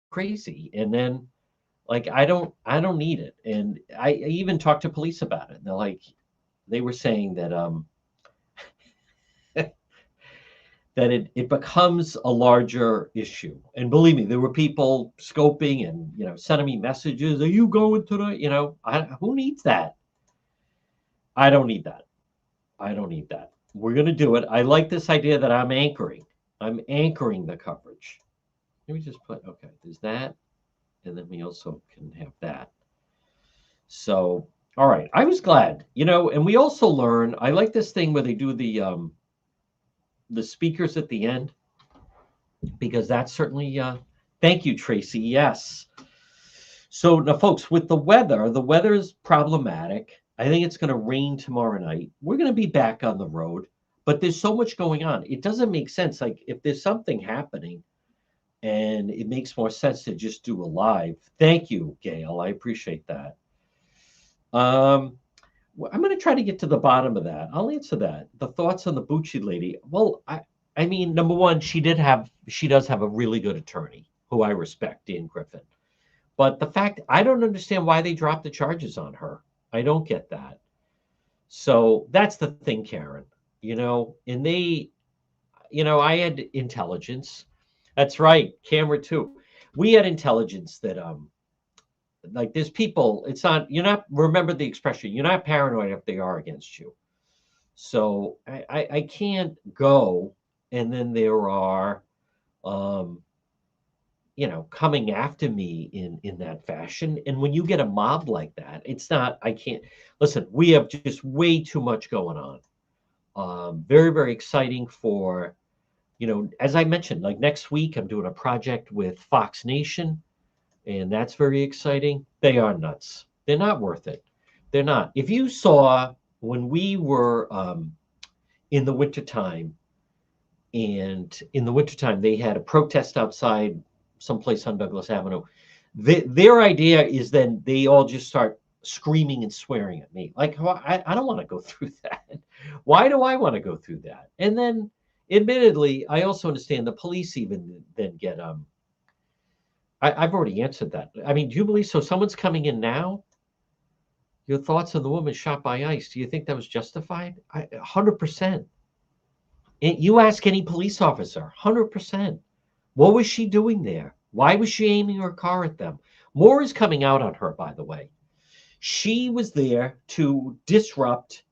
crazy. And then like I don't need it. And I even talked to police about it. And they're like, they were saying that that it becomes a larger issue. And believe me, there were people scoping and sending me messages. Are you going tonight? Who needs that? I don't need that. I don't need that. We're gonna do it. I like this idea that I'm anchoring the coverage. Let me just put there's that, and then we also can have that. So all right, I was glad, and we also learn. I like this thing where they do the speakers at the end, because that's certainly thank you, Tracy. Yes. So now, folks, with the weather is problematic. I think it's going to rain tomorrow night. We're going to be back on the road, but there's so much going on. It doesn't make sense. Like if there's something happening and it makes more sense to just do a live. Thank you, Gail. I appreciate that. I'm going to try to get to the bottom of that. I'll answer that. The thoughts on the Bucci lady. Well, I mean, number one, she does have a really good attorney who I respect, Dan Griffin. But the fact, I don't understand why they dropped the charges on her. I don't get that. So that's the thing, Karen. And they, I had intelligence. That's right, camera too. We had intelligence that like there's people, remember the expression, you're not paranoid if they are against you. So I can't go and then there are coming after me in that fashion. And when you get a mob like that, I can't listen. We have just way too much going on. Very, very exciting for, as I mentioned, like next week, I'm doing a project with Fox Nation, and that's very exciting. They are nuts. They're not worth it. They're not. If you saw when we were in the wintertime, and in the wintertime, they had a protest outside someplace on Douglas Avenue. Their idea is then they all just start screaming and swearing at me. Like, I don't want to go through that. Why do I want to go through that? And then, admittedly, I also understand the police even then get I've already answered that. I mean, do you believe so? Someone's coming in now. Your thoughts on the woman shot by ICE? Do you think that was justified? 100%. You ask any police officer, 100%. What was she doing there? Why was she aiming her car at them? More is coming out on her, by the way. She was there to disrupt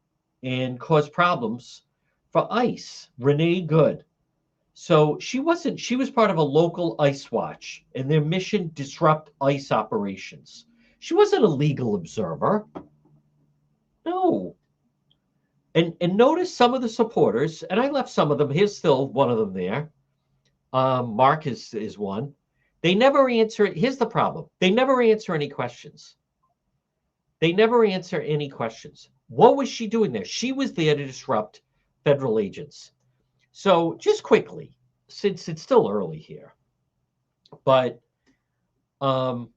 and cause problems for ICE, Renee Good. So she was part of a local ICE watch, and their mission disrupt ICE operations. She wasn't a legal observer. No. And notice some of the supporters, and I left some of them. Here's still one of them there. Mark is one. They never answer. Here's the problem. They never answer any questions. They never answer any questions. What was she doing there? She was there to disrupt federal agents. So just quickly, since it's still early here, but at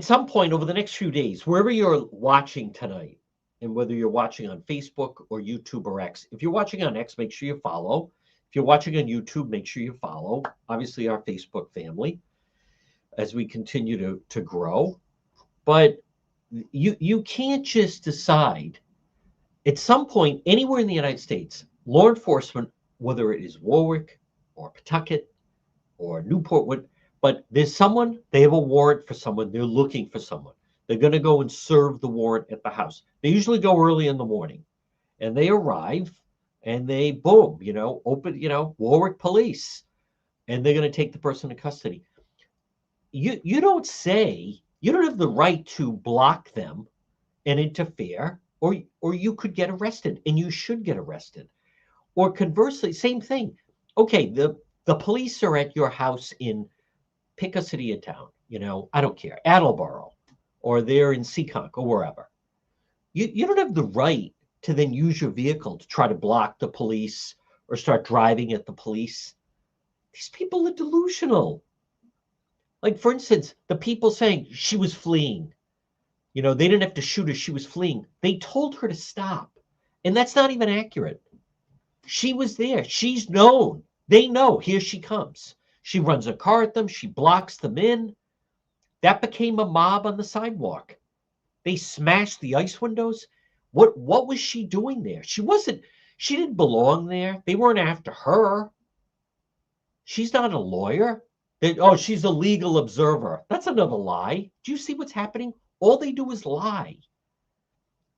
some point over the next few days, wherever you're watching tonight, and whether you're watching on Facebook or YouTube or X, if you're watching on X, make sure you follow. If you're watching on YouTube, make sure you follow. Obviously, our Facebook family, as we continue to grow. But you can't just decide. At some point, anywhere in the United States, law enforcement, whether it is Warwick or Pawtucket or Newport, but there's someone, they have a warrant for someone, they're looking for someone. They're going to go and serve the warrant at the house. They usually go early in the morning, and they arrive, and they, boom, open, Warwick police, and they're going to take the person in custody. You don't say, you don't have the right to block them and interfere, or you could get arrested, and you should get arrested. Or conversely, same thing. Okay, the police are at your house in, pick a city and town, I don't care, Attleboro, or they're in Seekonk or wherever. You don't have the right to then use your vehicle to try to block the police or start driving at the police. These people are delusional. Like, for instance, the people saying she was fleeing. They didn't have to shoot her. She was fleeing. They told her to stop. And that's not even accurate. She was there. She's known. They know. Here she comes. She runs a car at them. She blocks them in. That became a mob on the sidewalk. They smashed the ICE windows. What was she doing there? She didn't belong there. They weren't after her. She's not a lawyer. She's a legal observer. That's another lie. Do you see what's happening? All they do is lie.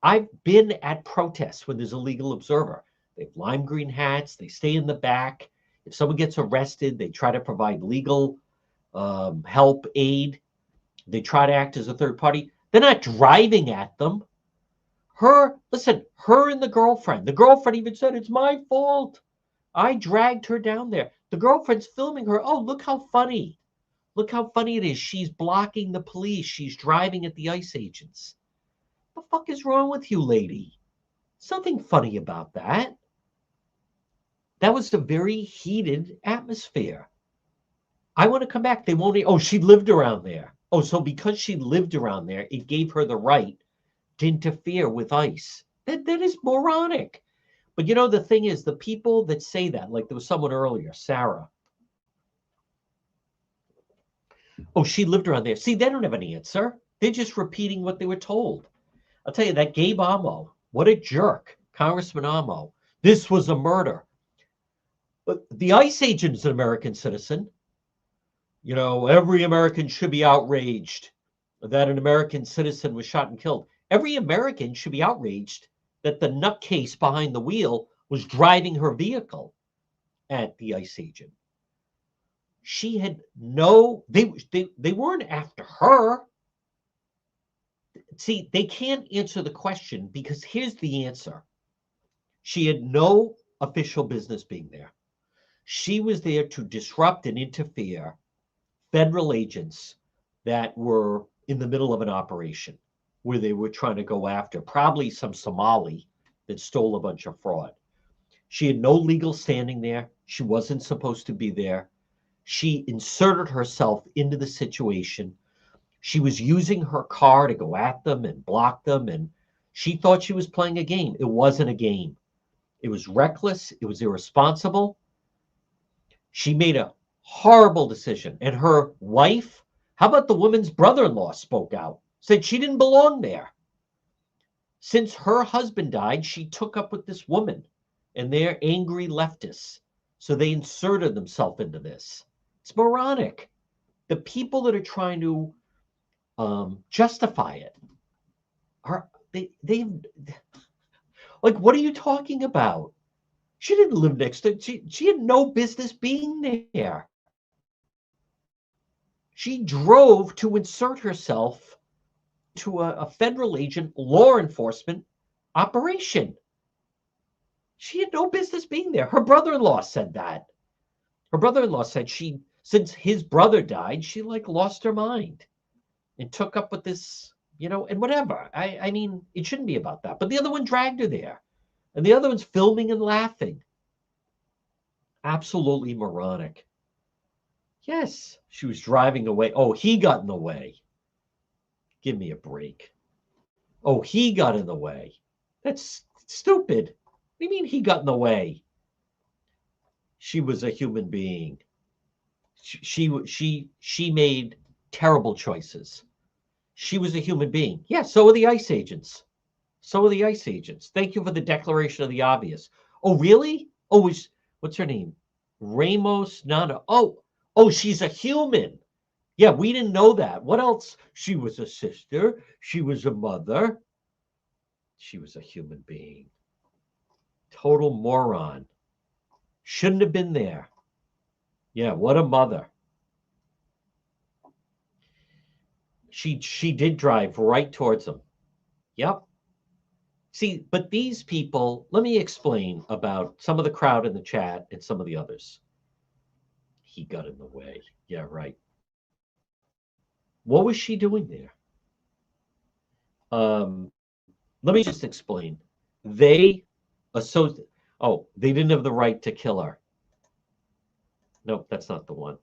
I've been at protests when there's a legal observer. They have lime green hats. They stay in the back. If someone gets arrested, they try to provide legal help, aid. They try to act as a third party. They're not driving at them. Her and the girlfriend even said, it's my fault. I dragged her down there. The girlfriend's filming her. Oh, look how funny. Look how funny it is. She's blocking the police. She's driving at the ICE agents. What the fuck is wrong with you, lady? There's nothing funny about that. That was a very heated atmosphere. I want to come back. They won't. Oh, she lived around there. Oh, so because she lived around there, it gave her the right to interfere with ICE. That is moronic. But the thing is, the people that say that, like there was someone earlier, Sarah. Oh, she lived around there. See, they don't have an answer. They're just repeating what they were told. I'll tell you, that Gabe Amo, what a jerk. Congressman Amo. This was a murder. But the ICE agent is an American citizen. Every American should be outraged that an American citizen was shot and killed. Every American should be outraged that the nutcase behind the wheel was driving her vehicle at the ICE agent. She had they weren't after her. See, they can't answer the question because here's the answer. She had no official business being there. She was there to disrupt and interfere federal agents that were in the middle of an operation where they were trying to go after probably some Somali that stole a bunch of fraud. She had no legal standing there. She wasn't supposed to be there. She inserted herself into the situation. She was using her car to go at them and block them, and she thought she was playing a game. It wasn't a game. It was reckless. It was irresponsible. She made a horrible decision. And her wife, how about the woman's brother-in-law, spoke out, said she didn't belong there. Since her husband died, she took up with this woman, and they're angry leftists. So they inserted themselves into this. It's moronic. The people that are trying to justify it are they like, what are you talking about? She didn't live next to, she had no business being there. She drove to insert herself to a federal agent law enforcement operation. She had no business being there. Her brother-in-law said that. Her brother-in-law said since his brother died, she like lost her mind and took up with this, and whatever. I mean, it shouldn't be about that. But the other one dragged her there. And the other one's filming and laughing. Absolutely moronic. Yes, she was driving away. Oh, he got in the way. Give me a break. Oh, he got in the way. That's stupid. What do you mean he got in the way? She was a human being. She made terrible choices. She was a human being. Yeah, so are the ICE agents. So are the ICE agents. Thank you for the declaration of the obvious. Oh, really? Oh, what's her name? Ramos Nana. Oh, she's a human. Yeah, we didn't know that. What else? She was a sister. She was a mother. She was a human being. Total moron. Shouldn't have been there. Yeah, what a mother. She did drive right towards him. Yep. See, but these people, let me explain about some of the crowd in the chat and some of the others. He got in the way. Yeah, right. What was she doing there? Let me just explain. They didn't have the right to kill her. Nope, that's not the one.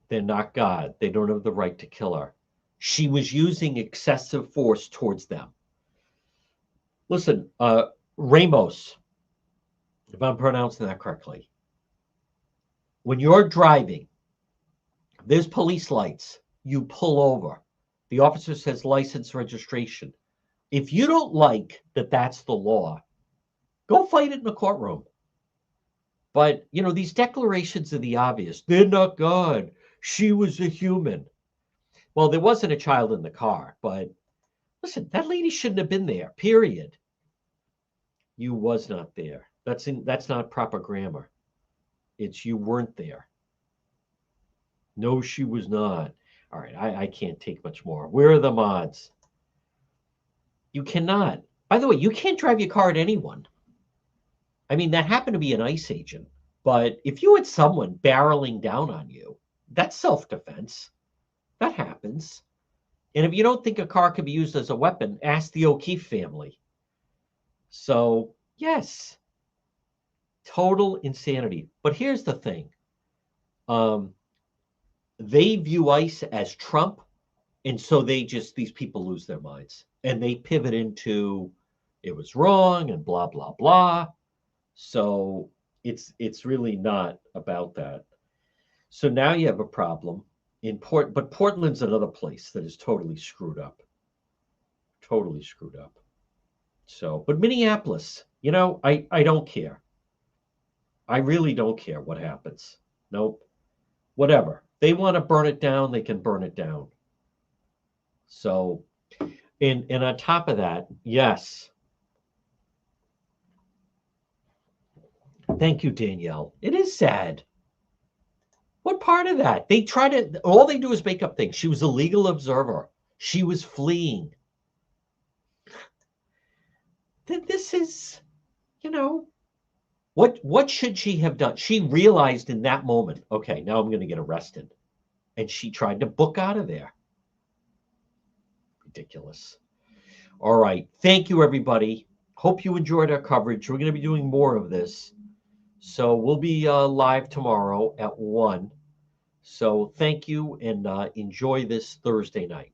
They're not God. They don't have the right to kill her. She was using excessive force towards them. Listen, Ramos, if I'm pronouncing that correctly, when you're driving, there's police lights, you pull over. The officer says license, registration. If you don't like that that's the law, go fight it in the courtroom. But, these declarations are the obvious. They're not God. She was a human. Well, there wasn't a child in the car, but listen, that lady shouldn't have been there, period. You was not there. That's not proper grammar. It's you weren't there. No, she was not. All right, I can't take much more. Where are the mods? You cannot. By the way, you can't drive your car at anyone. I mean, that happened to be an ICE agent. But if you had someone barreling down on you, that's self-defense. That happens. And if you don't think a car could be used as a weapon, ask the O'Keefe family. So, yes, total insanity. But here's the thing. They view ICE as Trump, and so these people lose their minds. And they pivot into, it was wrong, and blah, blah, blah. So it's really not about that. So now you have a problem in but Portland's another place that is totally screwed up. Totally screwed up. So, but Minneapolis, I don't care. I really don't care what happens. Nope. Whatever. They want to burn it down, they can burn it down. So, and on top of that, yes. Thank you, Danielle. It is sad. What part of that? All they do is make up things. She was a legal observer. She was fleeing. This is, what should she have done? She realized in that moment, okay, now I'm going to get arrested. And she tried to book out of there. Ridiculous. All right. Thank you, everybody. Hope you enjoyed our coverage. We're going to be doing more of this. So we'll be live tomorrow at 1. So thank you and enjoy this Thursday night.